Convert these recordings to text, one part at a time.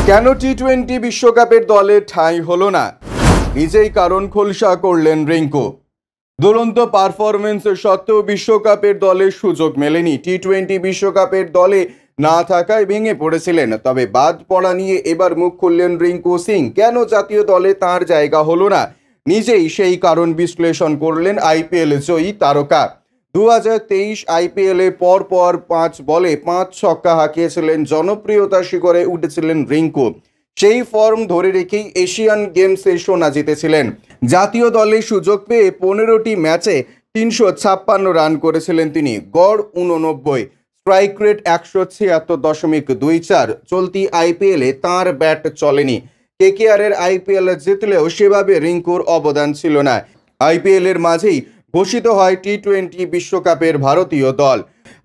কেন টি-20 বিশ্বকাপের দলে ঠাঁই হলো না, নিজেই কারণ খোলসা করলেন রিঙ্কু। দুরন্ত পারফরমেন্স সত্ত্বেও বিশ্বকাপের দলে সুযোগ মেলেনি। টি-20 বিশ্বকাপের দলে না থাকায় ভেঙে পড়েছিলেন, তবে বাদ পড়া নিয়ে এবার মুখ খুললেন রিঙ্কু সিং। কেন জাতীয় দলে তার জায়গা হলো না, নিজেই সেই কারণ বিশ্লেষণ করলেন আইপিএল জয়ী তারকা। 2023 আইপিএলে পরপর 5 বলে 5 ছক্কা হাঁকিয়েছিলেন, জনপ্রিয়তা শিখরে উঠেছিলেন রিঙ্কু। সেই ফর্ম ধরে রেখেই এশিয়ান গেমসে সোনা জিতেছিলেন। জাতীয় দলে সুযোগ পেয়ে 15টি ম্যাচে 356 রান করেছিলেন তিনি, গড় 89, স্ট্রাইক রেট 176.24। চলতি আইপিএলে তাঁর ব্যাট চলেনি। কেকেআরের আইপিএল জিতলেও সেভাবে রিঙ্কুর অবদান ছিল না। আইপিএলের মাঝেই ঘোষিত হয় টি-20 বিশ্বকাপের ভারতীয় দল,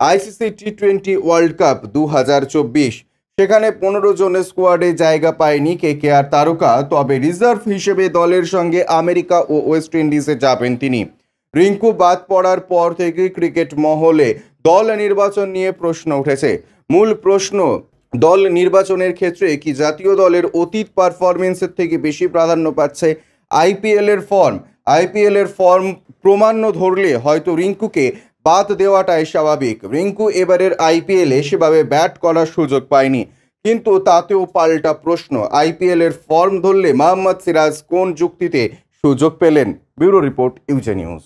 আইসিসি টি-20 ওয়ার্ল্ড কাপ 2024। সেখানে 15 জনের স্কোয়াডে জায়গা পায়নি কেকেআর তারকা, তবে রিজার্ভ হিসেবে দলের সঙ্গে আমেরিকা ও ওয়েস্ট ইন্ডিজে যাবেন তিনি। রিঙ্কু বাদ পড়ার পর থেকে ক্রিকেট মহলে দল নির্বাচন নিয়ে প্রশ্ন উঠেছে। মূল প্রশ্ন, দল নির্বাচনের ক্ষেত্রে কি জাতীয় দলের অতীত পারফরমেন্সের থেকে বেশি প্রাধান্য পাচ্ছে আইপিএলের ফর্ম প্রমাণ্য ধরলে হয়তো রিঙ্কুকে বাদ দেওয়াটাই স্বাভাবিক। রিঙ্কু এবারের আইপিএলে সেভাবে ব্যাট করার সুযোগ পায়নি, কিন্তু তাতেও পাল্টা প্রশ্ন, আইপিএলের ফর্ম ধরলে মোহাম্মদ সিরাজ কোন যুক্তিতে সুযোগ পেলেন? ব্যুরো রিপোর্ট, ইউজে নিউজ।